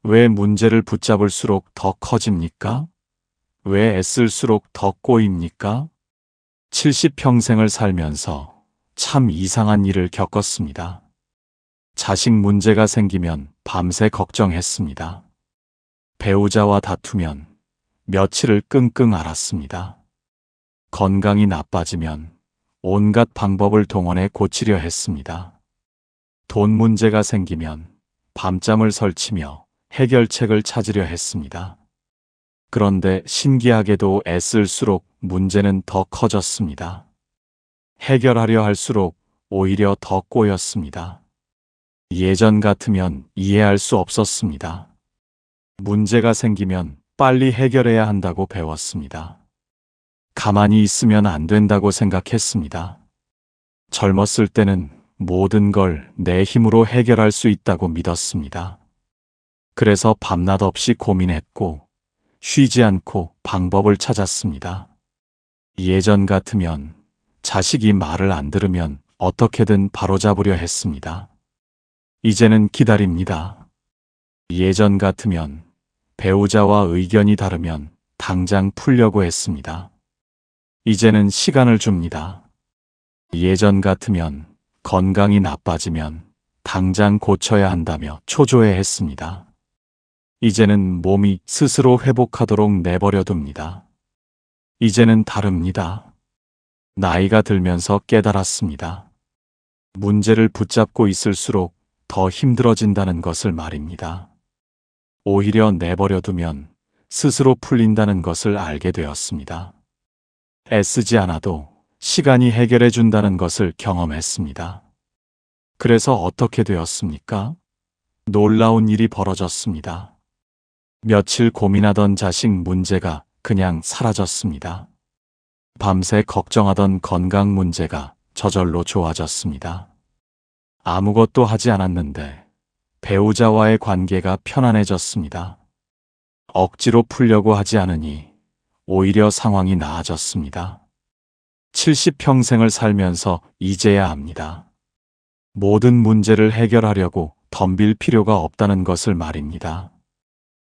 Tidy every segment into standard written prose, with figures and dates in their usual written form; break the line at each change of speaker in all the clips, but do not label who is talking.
왜 문제를 붙잡을수록 더 커집니까? 왜 애쓸수록 더 꼬입니까? 70평생을 살면서 참 이상한 일을 겪었습니다. 자식 문제가 생기면 밤새 걱정했습니다. 배우자와 다투면 며칠을 끙끙 앓았습니다. 건강이 나빠지면 온갖 방법을 동원해 고치려 했습니다. 돈 문제가 생기면 밤잠을 설치며 해결책을 찾으려 했습니다. 그런데 신기하게도 애쓸수록 문제는 더 커졌습니다. 해결하려 할수록 오히려 더 꼬였습니다. 예전 같으면 이해할 수 없었습니다. 문제가 생기면 빨리 해결해야 한다고 배웠습니다. 가만히 있으면 안 된다고 생각했습니다. 젊었을 때는 모든 걸 내 힘으로 해결할 수 있다고 믿었습니다. 그래서 밤낮 없이 고민했고 쉬지 않고 방법을 찾았습니다. 예전 같으면 자식이 말을 안 들으면 어떻게든 바로잡으려 했습니다. 이제는 기다립니다. 예전 같으면 배우자와 의견이 다르면 당장 풀려고 했습니다. 이제는 시간을 줍니다. 예전 같으면 건강이 나빠지면 당장 고쳐야 한다며 초조해했습니다. 이제는 몸이 스스로 회복하도록 내버려 둡니다. 이제는 다릅니다. 나이가 들면서 깨달았습니다. 문제를 붙잡고 있을수록 더 힘들어진다는 것을 말입니다. 오히려 내버려 두면 스스로 풀린다는 것을 알게 되었습니다. 애쓰지 않아도 시간이 해결해 준다는 것을 경험했습니다. 그래서 어떻게 되었습니까? 놀라운 일이 벌어졌습니다. 며칠 고민하던 자식 문제가 그냥 사라졌습니다. 밤새 걱정하던 건강 문제가 저절로 좋아졌습니다. 아무것도 하지 않았는데 배우자와의 관계가 편안해졌습니다. 억지로 풀려고 하지 않으니 오히려 상황이 나아졌습니다. 70평생을 살면서 이제야 압니다. 모든 문제를 해결하려고 덤빌 필요가 없다는 것을 말입니다.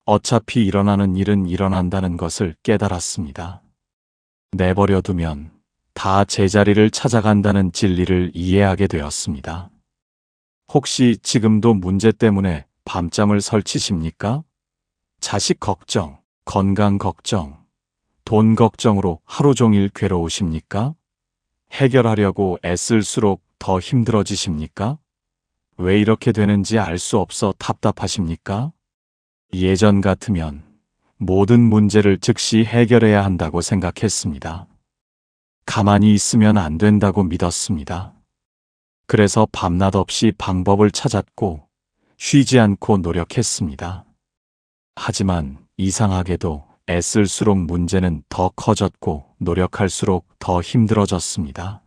어차피 일어나는 일은 일어난다는 것을 깨달았습니다. 내버려 두면 다 제자리를 찾아간다는 진리를 이해하게 되었습니다. 혹시 지금도 문제 때문에 밤잠을 설치십니까? 자식 걱정, 건강 걱정, 돈 걱정으로 하루 종일 괴로우십니까? 해결하려고 애쓸수록 더 힘들어지십니까? 왜 이렇게 되는지 알 수 없어 답답하십니까? 예전 같으면 모든 문제를 즉시 해결해야 한다고 생각했습니다. 가만히 있으면 안 된다고 믿었습니다. 그래서 밤낮 없이 방법을 찾았고 쉬지 않고 노력했습니다. 하지만 이상하게도 애쓸수록 문제는 더 커졌고 노력할수록 더 힘들어졌습니다.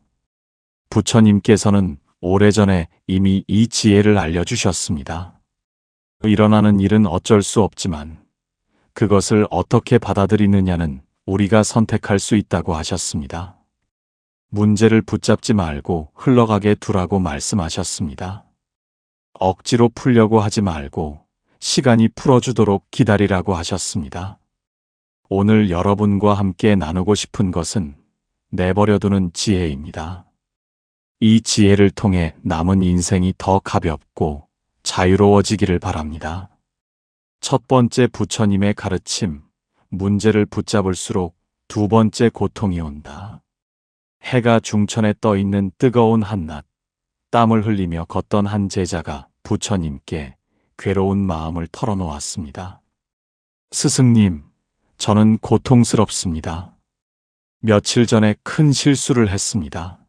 부처님께서는 오래전에 이미 이 지혜를 알려주셨습니다. 일어나는 일은 어쩔 수 없지만 그것을 어떻게 받아들이느냐는 우리가 선택할 수 있다고 하셨습니다. 문제를 붙잡지 말고 흘러가게 두라고 말씀하셨습니다. 억지로 풀려고 하지 말고 시간이 풀어주도록 기다리라고 하셨습니다. 오늘 여러분과 함께 나누고 싶은 것은 내버려두는 지혜입니다. 이 지혜를 통해 남은 인생이 더 가볍고 자유로워지기를 바랍니다. 첫 번째 부처님의 가르침, 문제를 붙잡을수록 두 번째 고통이 온다. 해가 중천에 떠 있는 뜨거운 한낮, 땀을 흘리며 걷던 한 제자가 부처님께 괴로운 마음을 털어놓았습니다. 스승님, 저는 고통스럽습니다. 며칠 전에 큰 실수를 했습니다.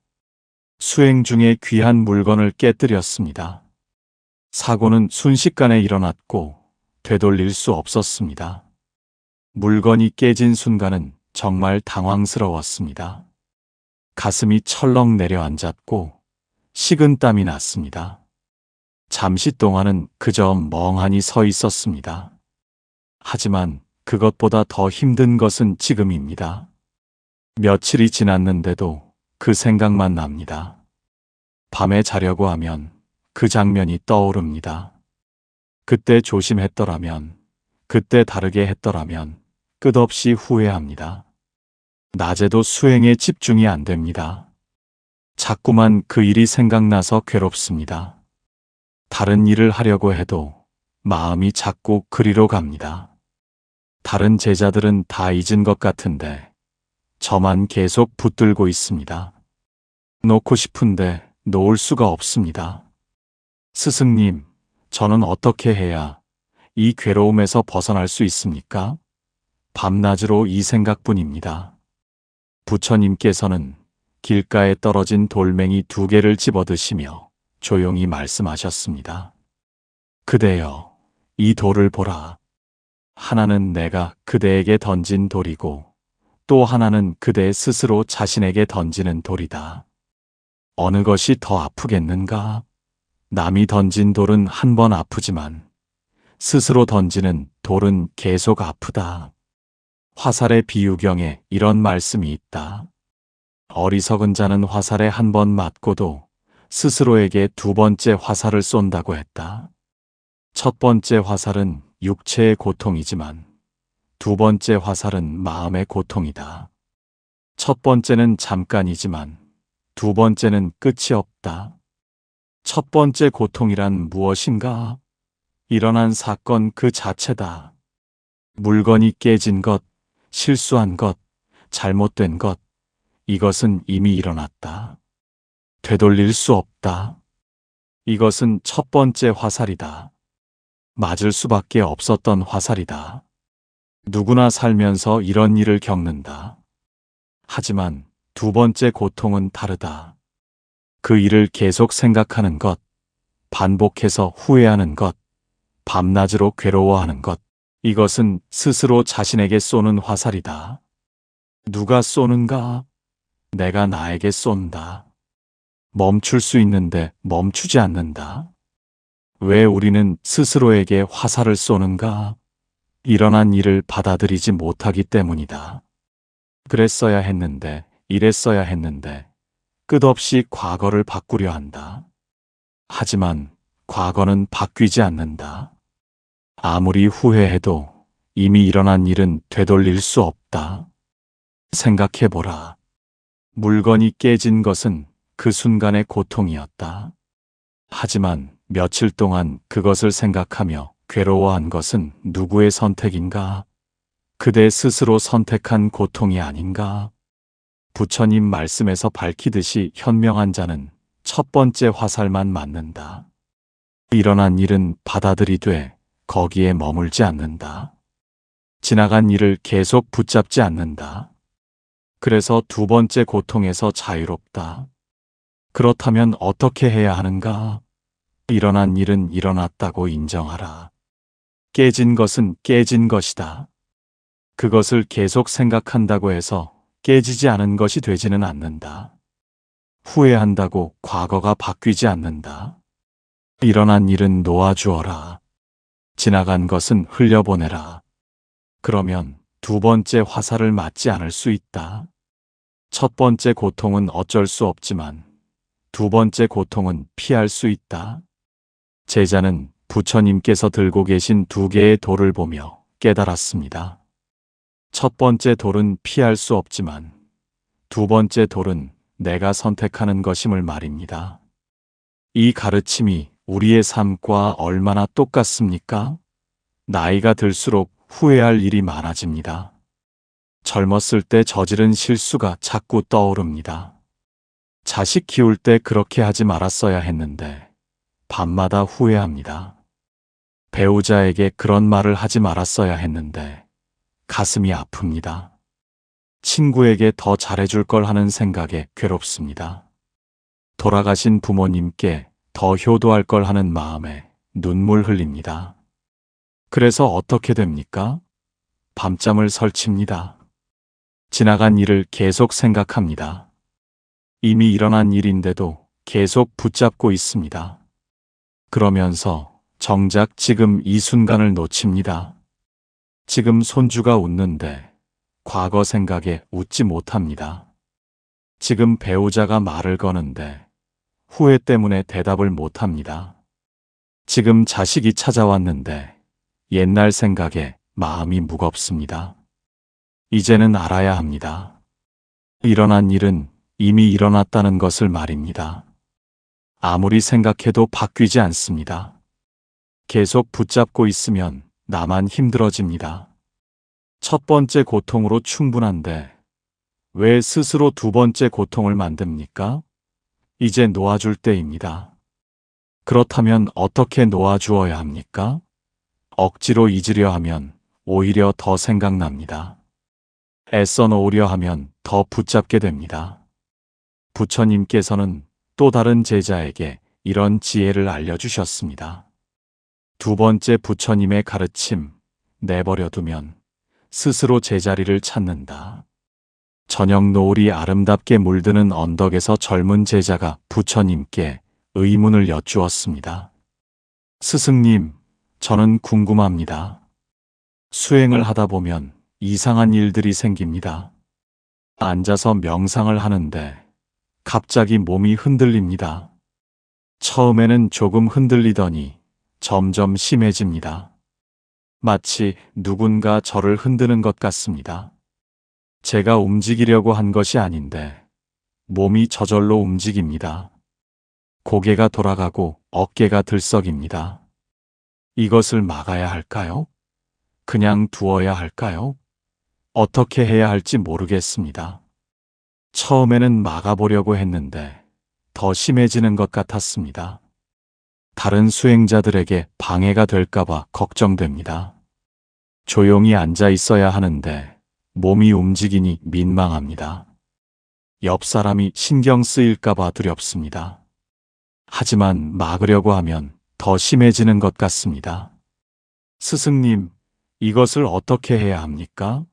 수행 중에 귀한 물건을 깨뜨렸습니다. 사고는 순식간에 일어났고 되돌릴 수 없었습니다. 물건이 깨진 순간은 정말 당황스러웠습니다. 가슴이 철렁 내려앉았고 식은땀이 났습니다. 잠시 동안은 그저 멍하니 서 있었습니다. 하지만 그것보다 더 힘든 것은 지금입니다. 며칠이 지났는데도 그 생각만 납니다. 밤에 자려고 하면 그 장면이 떠오릅니다. 그때 조심했더라면, 그때 다르게 했더라면 끝없이 후회합니다. 낮에도 수행에 집중이 안 됩니다. 자꾸만 그 일이 생각나서 괴롭습니다. 다른 일을 하려고 해도 마음이 자꾸 그리로 갑니다. 다른 제자들은 다 잊은 것 같은데 저만 계속 붙들고 있습니다. 놓고 싶은데 놓을 수가 없습니다. 스승님, 저는 어떻게 해야 이 괴로움에서 벗어날 수 있습니까? 밤낮으로 이 생각뿐입니다. 부처님께서는 길가에 떨어진 돌멩이 2개를 집어드시며 조용히 말씀하셨습니다. 그대여, 이 돌을 보라. 하나는 내가 그대에게 던진 돌이고 또 하나는 그대 스스로 자신에게 던지는 돌이다. 어느 것이 더 아프겠는가? 남이 던진 돌은 한 번 아프지만 스스로 던지는 돌은 계속 아프다. 화살의 비유경에 이런 말씀이 있다. 어리석은 자는 화살에 한 번 맞고도 스스로에게 2번째 화살을 쏜다고 했다. 첫 번째 화살은 육체의 고통이지만 2번째 화살은 마음의 고통이다. 첫 번째는 잠깐이지만 2번째는 끝이 없다. 첫 번째 고통이란 무엇인가? 일어난 사건 그 자체다. 물건이 깨진 것, 실수한 것, 잘못된 것, 이것은 이미 일어났다. 되돌릴 수 없다. 이것은 첫 번째 화살이다. 맞을 수밖에 없었던 화살이다. 누구나 살면서 이런 일을 겪는다. 하지만 2번째 고통은 다르다. 그 일을 계속 생각하는 것, 반복해서 후회하는 것, 밤낮으로 괴로워하는 것, 이것은 스스로 자신에게 쏘는 화살이다. 누가 쏘는가? 내가 나에게 쏜다. 멈출 수 있는데 멈추지 않는다. 왜 우리는 스스로에게 화살을 쏘는가? 일어난 일을 받아들이지 못하기 때문이다. 그랬어야 했는데, 이랬어야 했는데, 끝없이 과거를 바꾸려 한다. 하지만 과거는 바뀌지 않는다. 아무리 후회해도 이미 일어난 일은 되돌릴 수 없다. 생각해보라. 물건이 깨진 것은 그 순간의 고통이었다. 하지만 며칠 동안 그것을 생각하며 괴로워한 것은 누구의 선택인가? 그대 스스로 선택한 고통이 아닌가? 부처님 말씀에서 밝히듯이 현명한 자는 첫 번째 화살만 맞는다. 일어난 일은 받아들이되 거기에 머물지 않는다. 지나간 일을 계속 붙잡지 않는다. 그래서 2번째 고통에서 자유롭다. 그렇다면 어떻게 해야 하는가? 일어난 일은 일어났다고 인정하라. 깨진 것은 깨진 것이다. 그것을 계속 생각한다고 해서 깨지지 않은 것이 되지는 않는다. 후회한다고 과거가 바뀌지 않는다. 일어난 일은 놓아주어라. 지나간 것은 흘려보내라. 그러면 2번째 화살을 맞지 않을 수 있다. 첫 번째 고통은 어쩔 수 없지만 2번째 고통은 피할 수 있다. 제자는 부처님께서 들고 계신 2개의 돌을 보며 깨달았습니다. 첫 번째 돌은 피할 수 없지만 2번째 돌은 내가 선택하는 것임을 말입니다. 이 가르침이 우리의 삶과 얼마나 똑같습니까? 나이가 들수록 후회할 일이 많아집니다. 젊었을 때 저지른 실수가 자꾸 떠오릅니다. 자식 키울 때 그렇게 하지 말았어야 했는데 밤마다 후회합니다. 배우자에게 그런 말을 하지 말았어야 했는데 가슴이 아픕니다. 친구에게 더 잘해줄 걸 하는 생각에 괴롭습니다. 돌아가신 부모님께 더 효도할 걸 하는 마음에 눈물 흘립니다. 그래서 어떻게 됩니까? 밤잠을 설칩니다. 지나간 일을 계속 생각합니다. 이미 일어난 일인데도 계속 붙잡고 있습니다. 그러면서 정작 지금 이 순간을 놓칩니다. 지금 손주가 웃는데 과거 생각에 웃지 못합니다. 지금 배우자가 말을 거는데 후회 때문에 대답을 못합니다. 지금 자식이 찾아왔는데 옛날 생각에 마음이 무겁습니다. 이제는 알아야 합니다. 일어난 일은 이미 일어났다는 것을 말입니다. 아무리 생각해도 바뀌지 않습니다. 계속 붙잡고 있으면 나만 힘들어집니다. 첫 번째 고통으로 충분한데 왜 스스로 두 번째 고통을 만듭니까? 이제 놓아줄 때입니다. 그렇다면 어떻게 놓아주어야 합니까? 억지로 잊으려 하면 오히려 더 생각납니다. 애써 놓으려 하면 더 붙잡게 됩니다. 부처님께서는 또 다른 제자에게 이런 지혜를 알려주셨습니다. 두 번째 부처님의 가르침, 내버려 두면 스스로 제자리를 찾는다. 저녁 노을이 아름답게 물드는 언덕에서 젊은 제자가 부처님께 의문을 여쭈었습니다. 스승님, 저는 궁금합니다. 수행을 하다 보면 이상한 일들이 생깁니다. 앉아서 명상을 하는데 갑자기 몸이 흔들립니다. 처음에는 조금 흔들리더니 점점 심해집니다. 마치 누군가 저를 흔드는 것 같습니다. 제가 움직이려고 한 것이 아닌데 몸이 저절로 움직입니다. 고개가 돌아가고 어깨가 들썩입니다. 이것을 막아야 할까요? 그냥 두어야 할까요? 어떻게 해야 할지 모르겠습니다. 처음에는 막아보려고 했는데 더 심해지는 것 같았습니다. 다른 수행자들에게 방해가 될까봐 걱정됩니다. 조용히 앉아 있어야 하는데 몸이 움직이니 민망합니다. 옆 사람이 신경 쓰일까봐 두렵습니다. 하지만 막으려고 하면 더 심해지는 것 같습니다. 스승님, 이것을 어떻게 해야 합니까?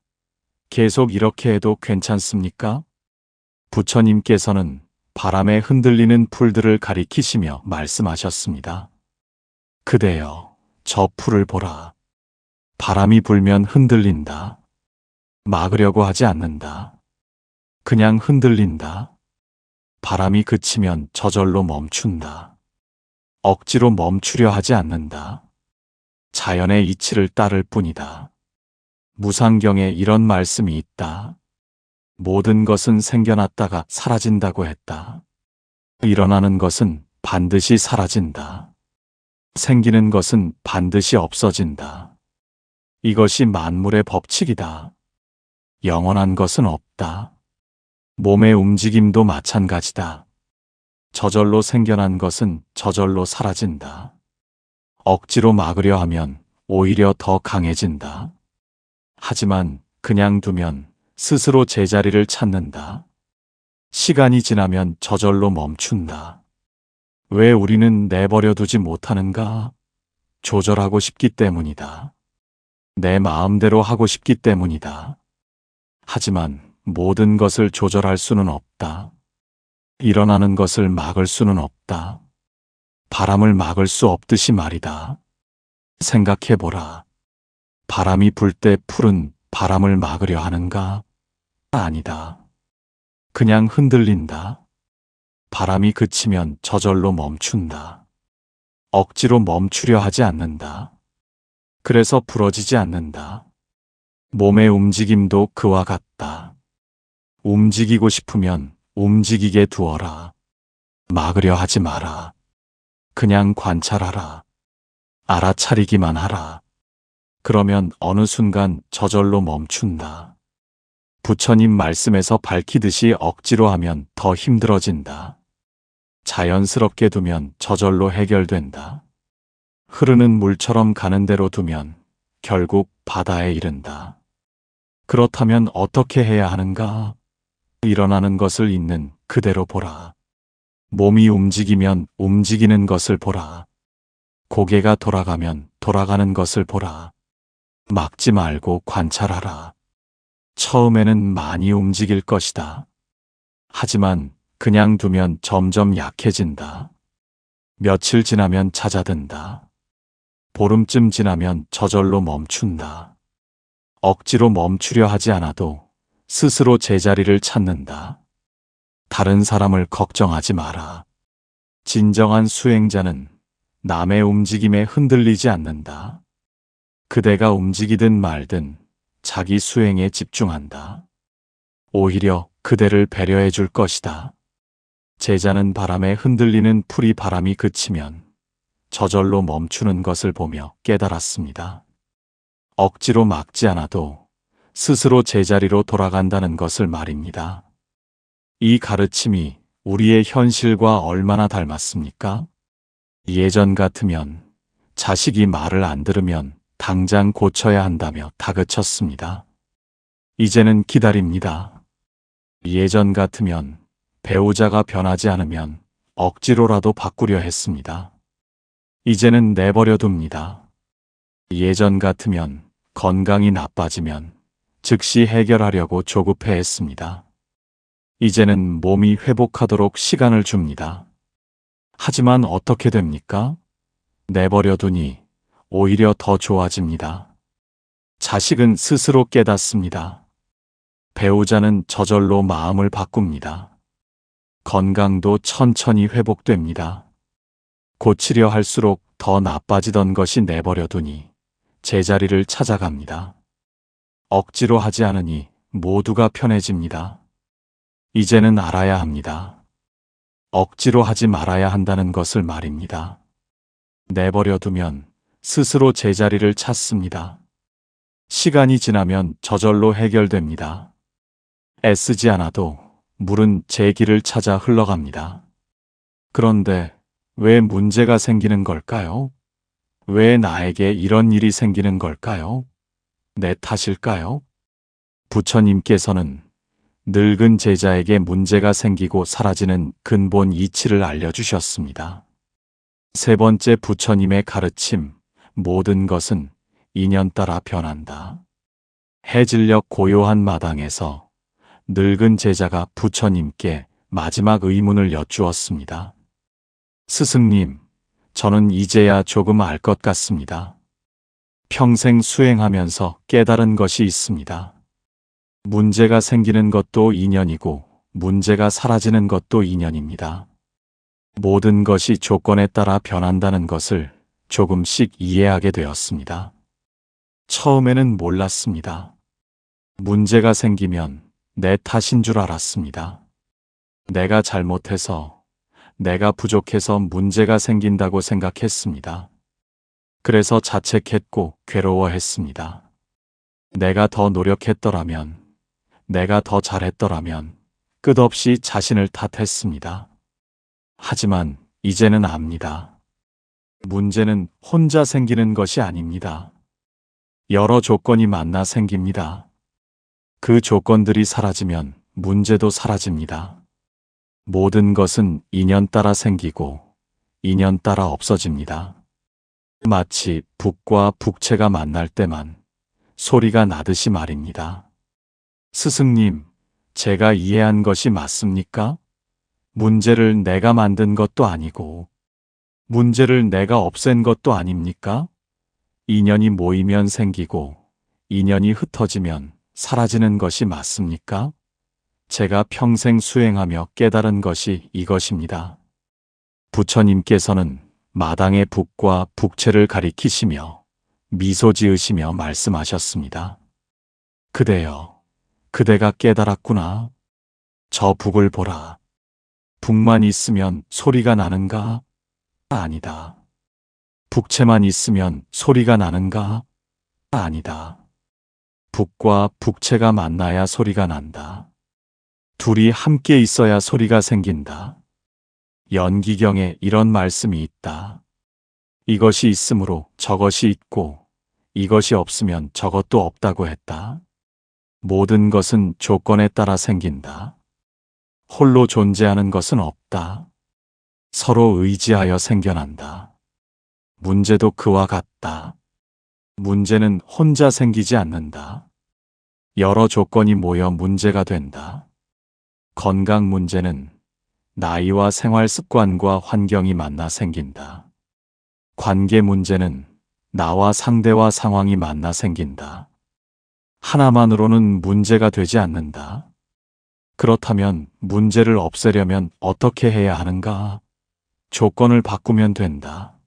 계속 이렇게 해도 괜찮습니까? 부처님께서는 바람에 흔들리는 풀들을 가리키시며 말씀하셨습니다. 그대여, 저 풀을 보라. 바람이 불면 흔들린다. 막으려고 하지 않는다. 그냥 흔들린다. 바람이 그치면 저절로 멈춘다. 억지로 멈추려 하지 않는다. 자연의 이치를 따를 뿐이다. 무상경에 이런 말씀이 있다. 모든 것은 생겨났다가 사라진다고 했다. 일어나는 것은 반드시 사라진다. 생기는 것은 반드시 없어진다. 이것이 만물의 법칙이다. 영원한 것은 없다. 몸의 움직임도 마찬가지다. 저절로 생겨난 것은 저절로 사라진다. 억지로 막으려 하면 오히려 더 강해진다. 하지만 그냥 두면 스스로 제자리를 찾는다. 시간이 지나면 저절로 멈춘다. 왜 우리는 내버려 두지 못하는가? 조절하고 싶기 때문이다. 내 마음대로 하고 싶기 때문이다. 하지만 모든 것을 조절할 수는 없다. 일어나는 것을 막을 수는 없다. 바람을 막을 수 없듯이 말이다. 생각해보라. 바람이 불 때 풀은 바람을 막으려 하는가? 아니다. 그냥 흔들린다. 바람이 그치면 저절로 멈춘다. 억지로 멈추려 하지 않는다. 그래서 부러지지 않는다. 몸의 움직임도 그와 같다. 움직이고 싶으면 움직이게 두어라. 막으려 하지 마라. 그냥 관찰하라. 알아차리기만 하라. 그러면 어느 순간 저절로 멈춘다. 부처님 말씀에서 밝히듯이 억지로 하면 더 힘들어진다. 자연스럽게 두면 저절로 해결된다. 흐르는 물처럼 가는 대로 두면 결국 바다에 이른다. 그렇다면 어떻게 해야 하는가? 일어나는 것을 있는 그대로 보라. 몸이 움직이면 움직이는 것을 보라. 고개가 돌아가면 돌아가는 것을 보라. 막지 말고 관찰하라. 처음에는 많이 움직일 것이다. 하지만 그냥 두면 점점 약해진다. 며칠 지나면 잦아든다. 보름쯤 지나면 저절로 멈춘다. 억지로 멈추려 하지 않아도 스스로 제자리를 찾는다. 다른 사람을 걱정하지 마라. 진정한 수행자는 남의 움직임에 흔들리지 않는다. 그대가 움직이든 말든 자기 수행에 집중한다. 오히려 그대를 배려해 줄 것이다. 제자는 바람에 흔들리는 풀이 바람이 그치면 저절로 멈추는 것을 보며 깨달았습니다. 억지로 막지 않아도 스스로 제자리로 돌아간다는 것을 말입니다. 이 가르침이 우리의 현실과 얼마나 닮았습니까? 예전 같으면 자식이 말을 안 들으면 당장 고쳐야 한다며 다그쳤습니다. 이제는 기다립니다. 예전 같으면 배우자가 변하지 않으면 억지로라도 바꾸려 했습니다. 이제는 내버려 둡니다. 예전 같으면 건강이 나빠지면 즉시 해결하려고 조급해 했습니다. 이제는 몸이 회복하도록 시간을 줍니다. 하지만 어떻게 됩니까? 내버려 두니 오히려 더 좋아집니다. 자식은 스스로 깨닫습니다. 배우자는 저절로 마음을 바꿉니다. 건강도 천천히 회복됩니다. 고치려 할수록 더 나빠지던 것이 내버려 두니 제자리를 찾아갑니다. 억지로 하지 않으니 모두가 편해집니다. 이제는 알아야 합니다. 억지로 하지 말아야 한다는 것을 말입니다. 내버려 두면 스스로 제자리를 찾습니다. 시간이 지나면 저절로 해결됩니다. 애쓰지 않아도 물은 제 길을 찾아 흘러갑니다. 그런데 왜 문제가 생기는 걸까요? 왜 나에게 이런 일이 생기는 걸까요? 내 탓일까요? 부처님께서는 늙은 제자에게 문제가 생기고 사라지는 근본 이치를 알려주셨습니다. 세 번째 부처님의 가르침, 모든 것은 인연 따라 변한다. 해질녘 고요한 마당에서 늙은 제자가 부처님께 마지막 의문을 여쭈었습니다. 스승님, 저는 이제야 조금 알 것 같습니다. 평생 수행하면서 깨달은 것이 있습니다. 문제가 생기는 것도 인연이고 문제가 사라지는 것도 인연입니다. 모든 것이 조건에 따라 변한다는 것을 조금씩 이해하게 되었습니다. 처음에는 몰랐습니다. 문제가 생기면 내 탓인 줄 알았습니다. 내가 잘못해서, 내가 부족해서 문제가 생긴다고 생각했습니다. 그래서 자책했고 괴로워했습니다. 내가 더 노력했더라면, 내가 더 잘했더라면 끝없이 자신을 탓했습니다. 하지만 이제는 압니다. 문제는 혼자 생기는 것이 아닙니다. 여러 조건이 만나 생깁니다. 그 조건들이 사라지면 문제도 사라집니다. 모든 것은 인연 따라 생기고 인연 따라 없어집니다. 마치 북과 북채가 만날 때만 소리가 나듯이 말입니다. 스승님, 제가 이해한 것이 맞습니까? 문제를 내가 만든 것도 아니고 문제를 내가 없앤 것도 아닙니까? 인연이 모이면 생기고 인연이 흩어지면 사라지는 것이 맞습니까? 제가 평생 수행하며 깨달은 것이 이것입니다. 부처님께서는 마당의 북과 북채를 가리키시며 미소 지으시며 말씀하셨습니다. 그대여, 그대가 깨달았구나. 저 북을 보라. 북만 있으면 소리가 나는가? 아니다. 북채만 있으면 소리가 나는가? 아니다. 북과 북채가 만나야 소리가 난다. 둘이 함께 있어야 소리가 생긴다. 연기경에 이런 말씀이 있다. 이것이 있으므로 저것이 있고 이것이 없으면 저것도 없다고 했다. 모든 것은 조건에 따라 생긴다. 홀로 존재하는 것은 없다. 서로 의지하여 생겨난다. 문제도 그와 같다. 문제는 혼자 생기지 않는다. 여러 조건이 모여 문제가 된다. 건강 문제는 나이와 생활 습관과 환경이 만나 생긴다. 관계 문제는 나와 상대와 상황이 만나 생긴다. 하나만으로는 문제가 되지 않는다. 그렇다면 문제를 없애려면 어떻게 해야 하는가? 조건을 바꾸면 된다.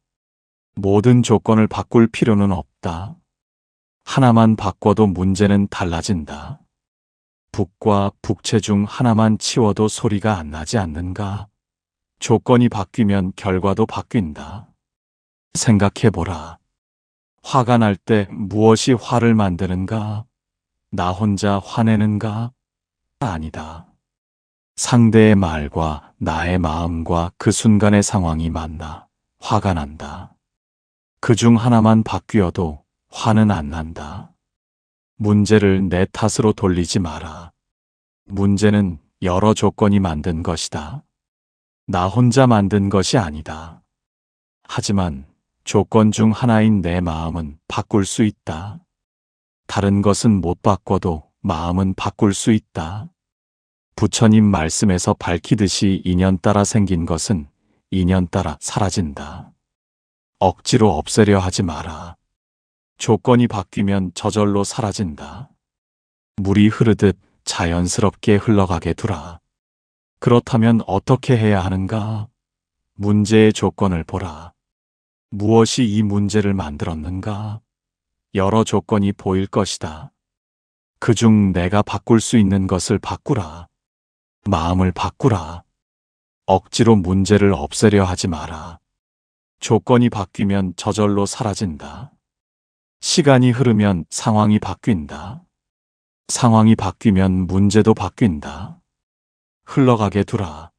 모든 조건을 바꿀 필요는 없다. 하나만 바꿔도 문제는 달라진다. 북과 북채 중 하나만 치워도 소리가 안 나지 않는가? 조건이 바뀌면 결과도 바뀐다. 생각해보라. 화가 날 때 무엇이 화를 만드는가? 나 혼자 화내는가? 아니다. 상대의 말과 나의 마음과 그 순간의 상황이 만나 화가 난다. 그 중 하나만 바뀌어도 화는 안 난다. 문제를 내 탓으로 돌리지 마라. 문제는 여러 조건이 만든 것이다. 나 혼자 만든 것이 아니다. 하지만 조건 중 하나인 내 마음은 바꿀 수 있다. 다른 것은 못 바꿔도 마음은 바꿀 수 있다. 부처님 말씀에서 밝히듯이 인연 따라 생긴 것은 인연 따라 사라진다. 억지로 없애려 하지 마라. 조건이 바뀌면 저절로 사라진다. 물이 흐르듯 자연스럽게 흘러가게 두라. 그렇다면 어떻게 해야 하는가? 문제의 조건을 보라. 무엇이 이 문제를 만들었는가? 여러 조건이 보일 것이다. 그중 내가 바꿀 수 있는 것을 바꾸라. 마음을 바꾸라. 억지로 문제를 없애려 하지 마라. 조건이 바뀌면 저절로 사라진다. 시간이 흐르면 상황이 바뀐다. 상황이 바뀌면 문제도 바뀐다. 흘러가게 두라.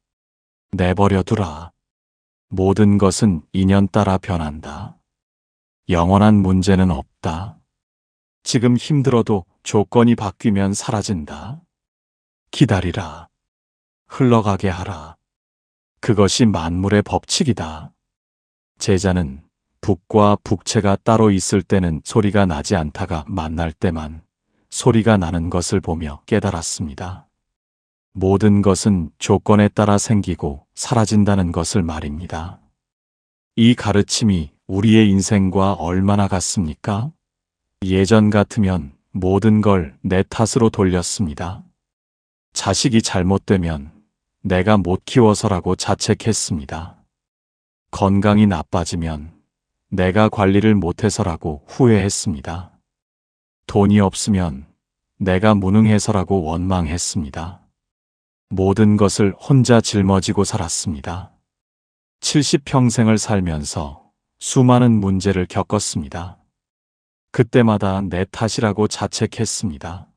내버려 두라. 모든 것은 인연 따라 변한다. 영원한 문제는 없다. 지금 힘들어도 조건이 바뀌면 사라진다. 기다리라. 흘러가게 하라. 그것이 만물의 법칙이다. 제자는 북과 북채가 따로 있을 때는 소리가 나지 않다가 만날 때만 소리가 나는 것을 보며 깨달았습니다. 모든 것은 조건에 따라 생기고 사라진다는 것을 말입니다. 이 가르침이 우리의 인생과 얼마나 같습니까? 예전 같으면 모든 걸 내 탓으로 돌렸습니다. 자식이 잘못되면 내가 못 키워서라고 자책했습니다. 건강이 나빠지면 내가 관리를 못해서라고 후회했습니다. 돈이 없으면 내가 무능해서라고 원망했습니다. 모든 것을 혼자 짊어지고 살았습니다. 70평생을 살면서 수많은 문제를 겪었습니다. 그때마다 내 탓이라고 자책했습니다.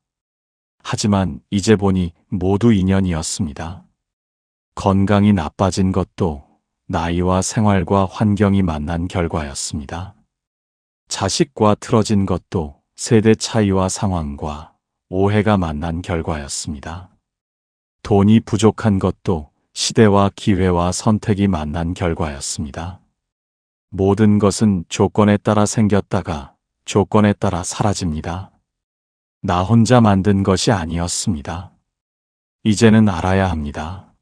하지만 이제 보니 모두 인연이었습니다. 건강이 나빠진 것도 나이와 생활과 환경이 만난 결과였습니다. 자식과 틀어진 것도 세대 차이와 상황과 오해가 만난 결과였습니다. 돈이 부족한 것도 시대와 기회와 선택이 만난 결과였습니다. 모든 것은 조건에 따라 생겼다가 조건에 따라 사라집니다. 나 혼자 만든 것이 아니었습니다. 이제는 알아야 합니다.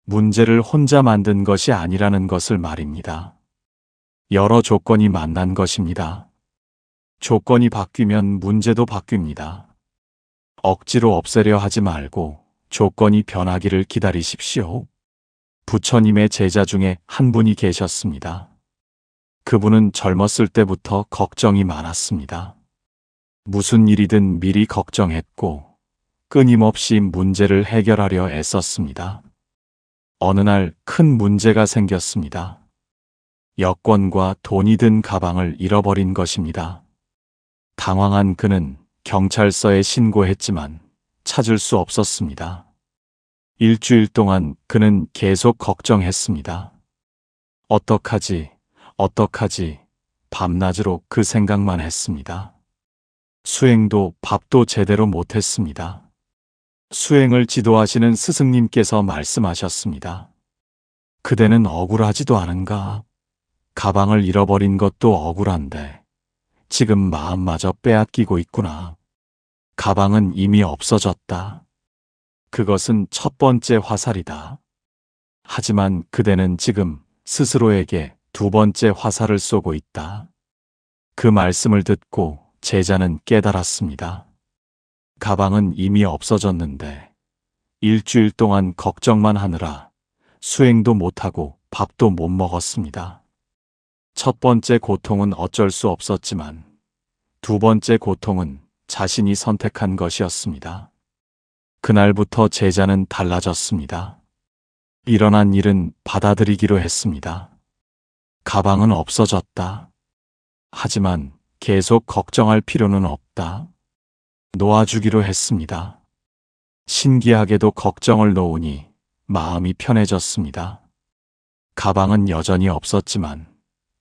문제를 혼자 만든 것이 아니라는 것을 말입니다. 여러 조건이 만난 것입니다. 조건이 바뀌면 문제도 바뀝니다. 억지로 없애려 하지 말고 조건이 변하기를 기다리십시오. 부처님의 제자 중에 한 분이 계셨습니다. 그분은 젊었을 때부터 걱정이 많았습니다. 무슨 일이든 미리 걱정했고 끊임없이 문제를 해결하려 애썼습니다. 어느 날 큰 문제가 생겼습니다. 여권과 돈이 든 가방을 잃어버린 것입니다. 당황한 그는 경찰서에 신고했지만 찾을 수 없었습니다. 일주일 동안 그는 계속 걱정했습니다. 어떡하지, 어떡하지, 밤낮으로 그 생각만 했습니다. 수행도 밥도 제대로 못했습니다. 수행을 지도하시는 스승님께서 말씀하셨습니다. 그대는 억울하지도 않은가? 가방을 잃어버린 것도 억울한데 지금 마음마저 빼앗기고 있구나. 가방은 이미 없어졌다. 그것은 첫 번째 화살이다. 하지만 그대는 지금 스스로에게 두 번째 화살을 쏘고 있다. 그 말씀을 듣고 제자는 깨달았습니다. 가방은 이미 없어졌는데 일주일 동안 걱정만 하느라 수행도 못하고 밥도 못 먹었습니다. 첫 번째 고통은 어쩔 수 없었지만 두 번째 고통은 자신이 선택한 것이었습니다. 그날부터 제자는 달라졌습니다. 일어난 일은 받아들이기로 했습니다. 가방은 없어졌다. 하지만 계속 걱정할 필요는 없다. 놓아주기로 했습니다. 신기하게도 걱정을 놓으니 마음이 편해졌습니다. 가방은 여전히 없었지만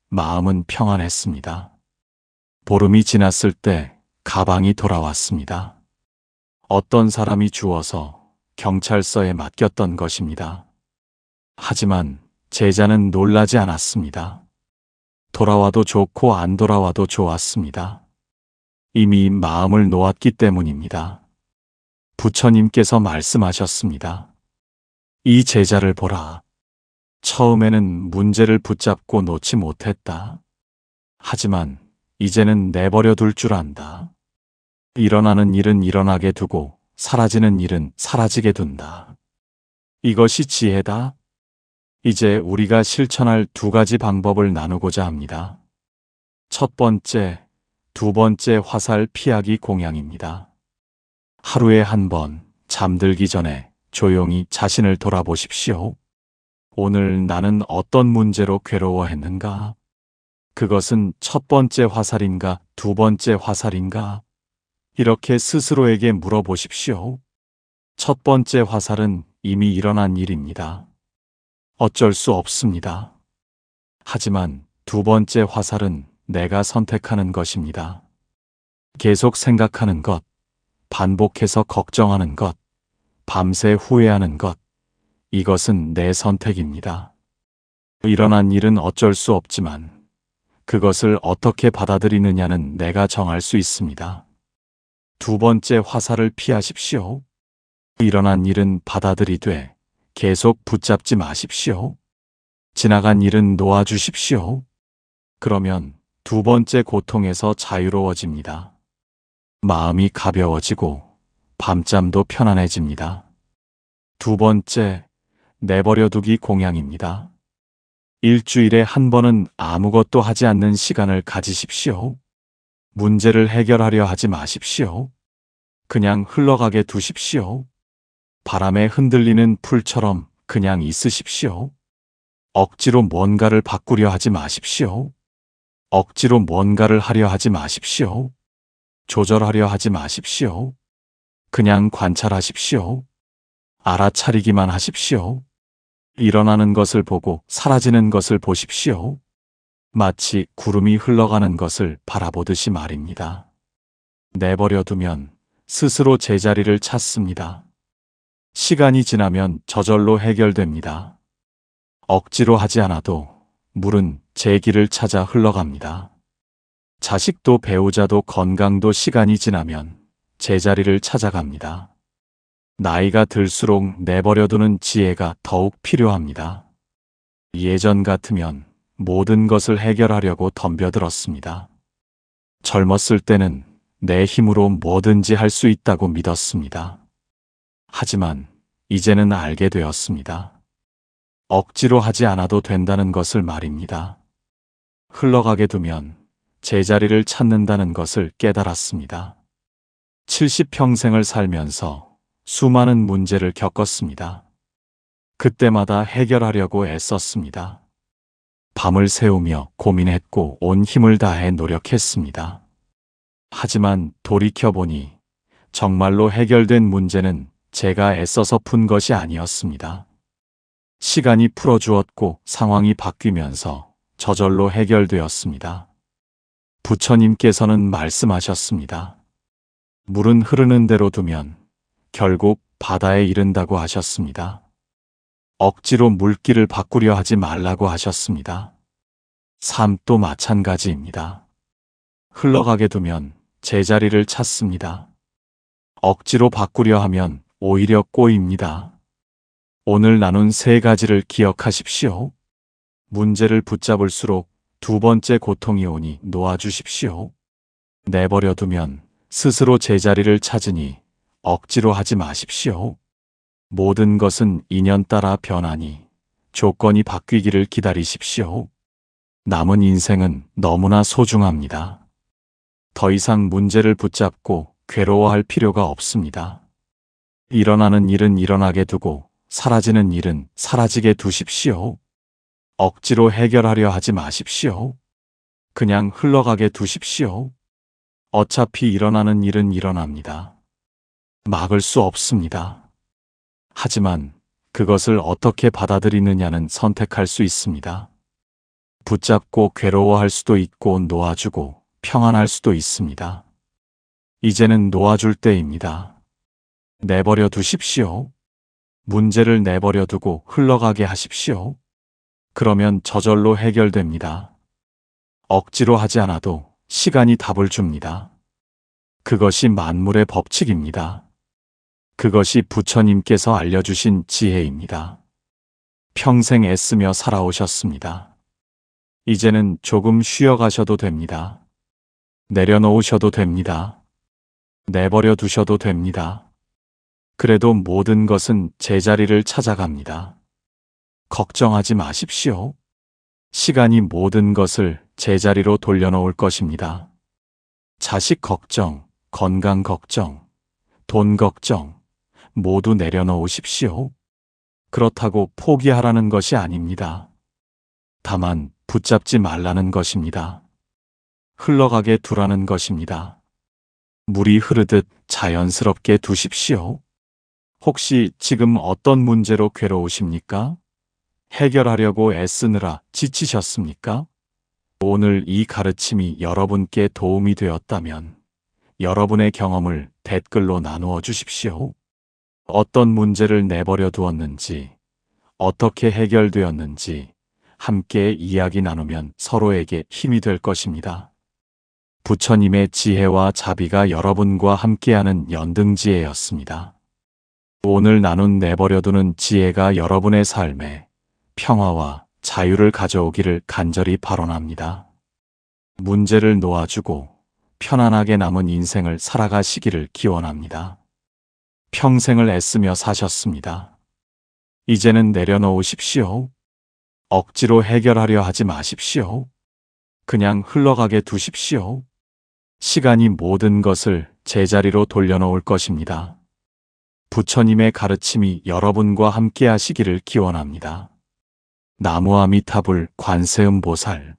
마음은 평안했습니다. 보름이 지났을 때 가방이 돌아왔습니다. 어떤 사람이 주어서 경찰서에 맡겼던 것입니다. 하지만 제자는 놀라지 않았습니다. 돌아와도 좋고 안 돌아와도 좋았습니다. 이미 마음을 놓았기 때문입니다. 부처님께서 말씀하셨습니다. 이 제자를 보라. 처음에는 문제를 붙잡고 놓지 못했다. 하지만 이제는 내버려 둘 줄 안다. 일어나는 일은 일어나게 두고 사라지는 일은 사라지게 둔다. 이것이 지혜다. 이제 우리가 실천할 두 가지 방법을 나누고자 합니다. 첫 번째, 두 번째 화살 피하기 공양입니다. 하루에 한 번 잠들기 전에 조용히 자신을 돌아보십시오. 오늘 나는 어떤 문제로 괴로워했는가? 그것은 첫 번째 화살인가, 두 번째 화살인가? 이렇게 스스로에게 물어보십시오. 첫 번째 화살은 이미 일어난 일입니다. 어쩔 수 없습니다. 하지만 두 번째 화살은 내가 선택하는 것입니다. 계속 생각하는 것, 반복해서 걱정하는 것, 밤새 후회하는 것, 이것은 내 선택입니다. 일어난 일은 어쩔 수 없지만 그것을 어떻게 받아들이느냐는 내가 정할 수 있습니다. 두 번째 화살을 피하십시오. 일어난 일은 받아들이되 계속 붙잡지 마십시오. 지나간 일은 놓아주십시오. 그러면 두 번째 고통에서 자유로워집니다. 마음이 가벼워지고 밤잠도 편안해집니다. 두 번째, 내버려두기 공양입니다. 일주일에 한 번은 아무것도 하지 않는 시간을 가지십시오. 문제를 해결하려 하지 마십시오. 그냥 흘러가게 두십시오. 바람에 흔들리는 풀처럼 그냥 있으십시오. 억지로 뭔가를 바꾸려 하지 마십시오. 억지로 뭔가를 하려 하지 마십시오. 조절하려 하지 마십시오. 그냥 관찰하십시오. 알아차리기만 하십시오. 일어나는 것을 보고 사라지는 것을 보십시오. 마치 구름이 흘러가는 것을 바라보듯이 말입니다. 내버려두면 스스로 제자리를 찾습니다. 시간이 지나면 저절로 해결됩니다. 억지로 하지 않아도 물은 제 길을 찾아 흘러갑니다. 자식도 배우자도 건강도 시간이 지나면 제자리를 찾아갑니다. 나이가 들수록 내버려두는 지혜가 더욱 필요합니다. 예전 같으면 모든 것을 해결하려고 덤벼들었습니다. 젊었을 때는 내 힘으로 뭐든지 할 수 있다고 믿었습니다. 하지만 이제는 알게 되었습니다. 억지로 하지 않아도 된다는 것을 말입니다. 흘러가게 두면 제자리를 찾는다는 것을 깨달았습니다. 70평생을 살면서 수많은 문제를 겪었습니다. 그때마다 해결하려고 애썼습니다. 밤을 새우며 고민했고 온 힘을 다해 노력했습니다. 하지만 돌이켜보니 정말로 해결된 문제는 제가 애써서 푼 것이 아니었습니다. 시간이 풀어주었고 상황이 바뀌면서 저절로 해결되었습니다. 부처님께서는 말씀하셨습니다. 물은 흐르는 대로 두면 결국 바다에 이른다고 하셨습니다. 억지로 물길을 바꾸려 하지 말라고 하셨습니다. 삶도 마찬가지입니다. 흘러가게 두면 제자리를 찾습니다. 억지로 바꾸려 하면 오히려 꼬입니다. 오늘 나눈 세 가지를 기억하십시오. 문제를 붙잡을수록 두 번째 고통이 오니 놓아주십시오. 내버려두면 스스로 제자리를 찾으니 억지로 하지 마십시오. 모든 것은 인연 따라 변하니 조건이 바뀌기를 기다리십시오. 남은 인생은 너무나 소중합니다. 더 이상 문제를 붙잡고 괴로워할 필요가 없습니다. 일어나는 일은 일어나게 두고 사라지는 일은 사라지게 두십시오. 억지로 해결하려 하지 마십시오. 그냥 흘러가게 두십시오. 어차피 일어나는 일은 일어납니다. 막을 수 없습니다. 하지만 그것을 어떻게 받아들이느냐는 선택할 수 있습니다. 붙잡고 괴로워할 수도 있고 놓아주고 평안할 수도 있습니다. 이제는 놓아줄 때입니다. 내버려 두십시오. 문제를 내버려 두고 흘러가게 하십시오. 그러면 저절로 해결됩니다. 억지로 하지 않아도 시간이 답을 줍니다. 그것이 만물의 법칙입니다. 그것이 부처님께서 알려주신 지혜입니다. 평생 애쓰며 살아오셨습니다. 이제는 조금 쉬어가셔도 됩니다. 내려놓으셔도 됩니다. 내버려 두셔도 됩니다. 그래도 모든 것은 제자리를 찾아갑니다. 걱정하지 마십시오. 시간이 모든 것을 제자리로 돌려놓을 것입니다. 자식 걱정, 건강 걱정, 돈 걱정 모두 내려놓으십시오. 그렇다고 포기하라는 것이 아닙니다. 다만 붙잡지 말라는 것입니다. 흘러가게 두라는 것입니다. 물이 흐르듯 자연스럽게 두십시오. 혹시 지금 어떤 문제로 괴로우십니까? 해결하려고 애쓰느라 지치셨습니까? 오늘 이 가르침이 여러분께 도움이 되었다면 여러분의 경험을 댓글로 나누어 주십시오. 어떤 문제를 내버려 두었는지, 어떻게 해결되었는지 함께 이야기 나누면 서로에게 힘이 될 것입니다. 부처님의 지혜와 자비가 여러분과 함께하는 연등지혜였습니다. 오늘 나눈 내버려두는 지혜가 여러분의 삶에 평화와 자유를 가져오기를 간절히 발언합니다. 문제를 놓아주고 편안하게 남은 인생을 살아가시기를 기원합니다. 평생을 애쓰며 사셨습니다. 이제는 내려놓으십시오. 억지로 해결하려 하지 마십시오. 그냥 흘러가게 두십시오. 시간이 모든 것을 제자리로 돌려놓을 것입니다. 부처님의 가르침이 여러분과 함께 하시기를 기원합니다. 나무아미타불 관세음보살